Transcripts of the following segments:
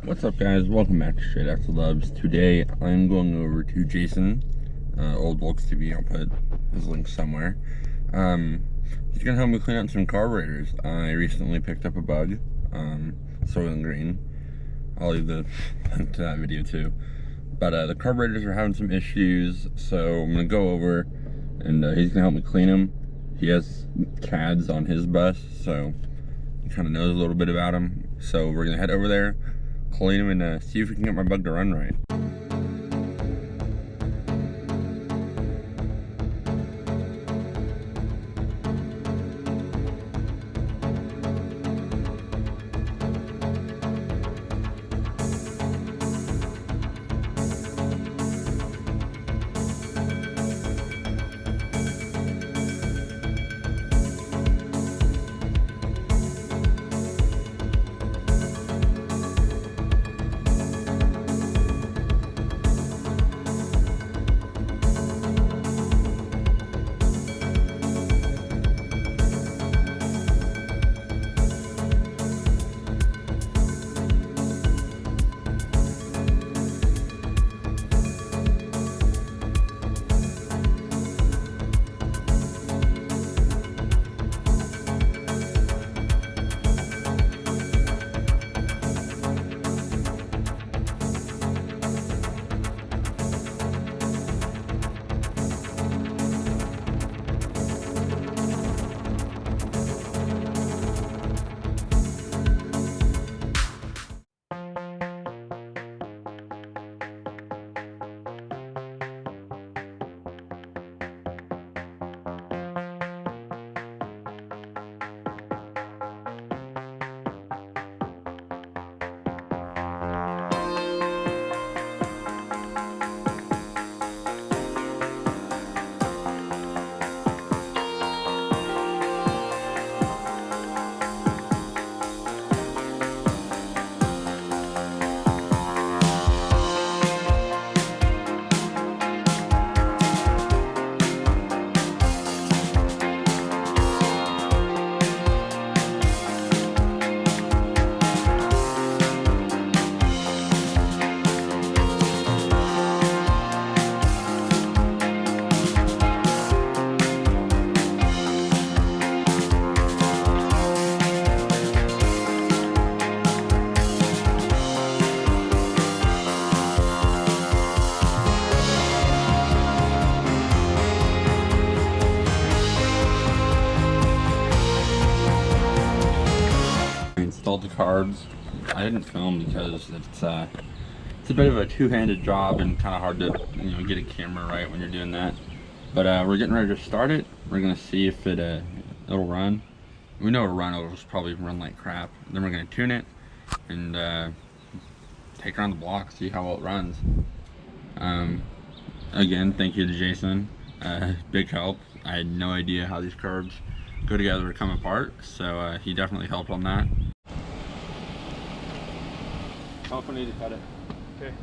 What's up, guys? Welcome back to Straight After Loves. Today I'm going over to Jason, old Volks TV. I'll put his link somewhere. He's gonna help me clean up some carburetors. I recently picked up a bug, Soylent Green. I'll leave the link to that video too. But the carburetors are having some issues, so I'm gonna go over and he's gonna help me clean them. He has CADs on his bus, so he kind of knows a little bit about them. So we're gonna head over there, clean them, and see if we can get my bug to run right. Installed the carbs. I didn't film because it's a bit of a two-handed job and kind of hard to get a camera right when you're doing that. But we're getting ready to start it. We're gonna see if it'll run. We know it'll run. It'll just probably run like crap. Then we're gonna tune it and take it around the block, see how well it runs. Again, thank you to Jason. Big help. I had no idea how these carbs go together or come apart, so he definitely helped on that. Oh, if I need to cut it. Okay.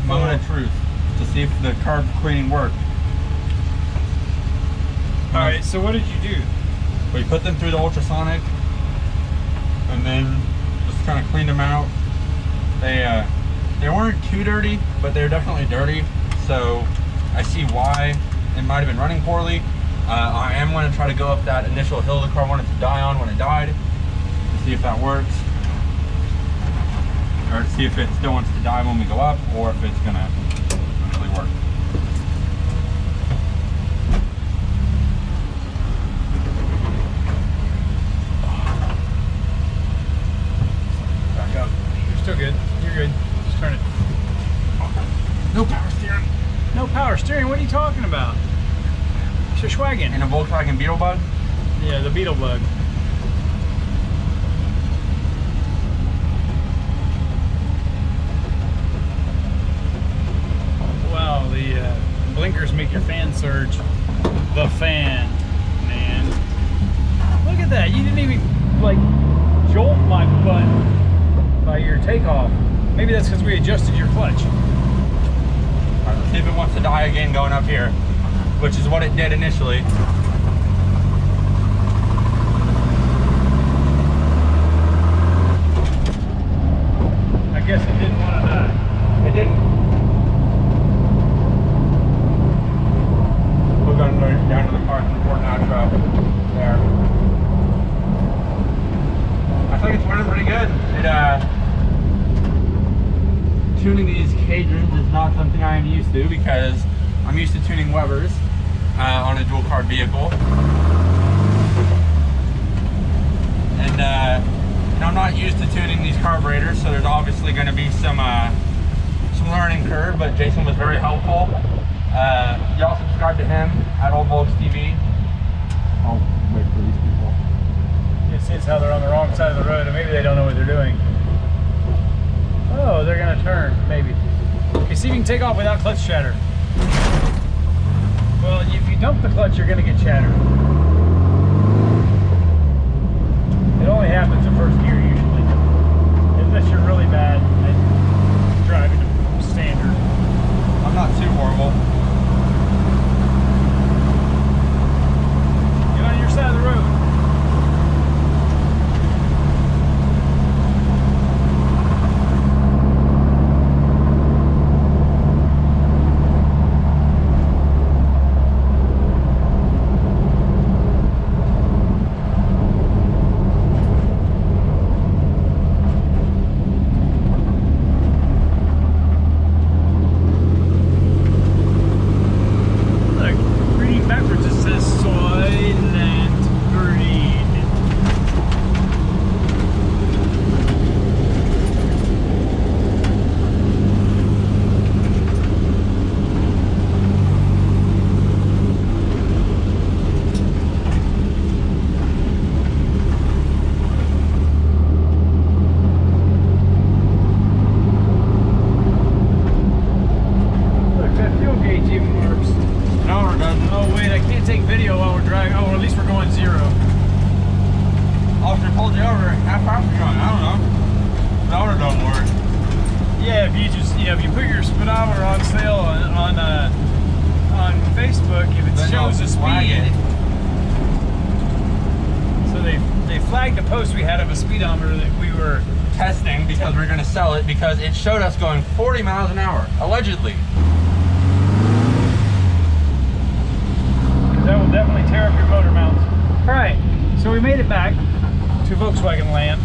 moment of truth to see if the carb cleaning worked. All right, so what did you do? We put them through the ultrasonic and then just kind of cleaned them out. They weren't too dirty, but they're definitely dirty. So I see why it might have been running poorly. I am going to try to go up that initial hill the car wanted to die on when it died to see if that works. Or to see if it still wants to die when we go up, or if it's going to actually work. Back up. You're still good. You're good. Just turn it. No power steering. No power steering? What are you talking about? It's a Volkswagen. And a Volkswagen Beetle Bug? Yeah, the Beetle Bug. Wow, the blinkers make your fan surge. The fan, man. Look at that. You didn't even, like, jolt my butt by your takeoff. Maybe that's because we adjusted your clutch. All right, let's see if it wants to die again going up here, which is what it did initially. I guess it didn't want to die. It didn't. We're going to go down to the park in Fort Nitro there. I think it's running pretty good. Tuning these Kadrons is not something I am used to because I'm used to tuning Webers on a dual carb vehicle. And you know, I'm not used to tuning these carburetors, so there's obviously going to be some learning curve, but Jason was very helpful. Y'all subscribe to him at Old Volks TV. I'll wait for these people. You see, it's how they're on the wrong side of the road, and maybe they don't know what they're doing. Oh, they're gonna turn, maybe. Okay, see if you can take off without clutch chatter. Well, if you dump the clutch, you're gonna get chatter. It only happens in first gear usually, unless you're really bad at driving standard. I'm not too horrible. Get on your side of the road. Yeah, if you just, if you put your speedometer on sale on Facebook, if it shows the speed, so they flagged the post we had of a speedometer that we were testing because we're going to sell it because it showed us going 40 miles an hour, allegedly. That will definitely tear up your motor mounts. All right, so we made it back to Volkswagen land.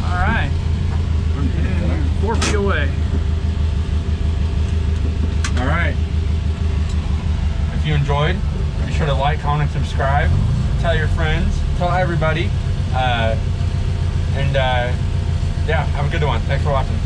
All right, 4 feet away. All right. If you enjoyed, be sure to like, comment, subscribe, tell your friends, tell everybody, and yeah, have a good one. Thanks for watching.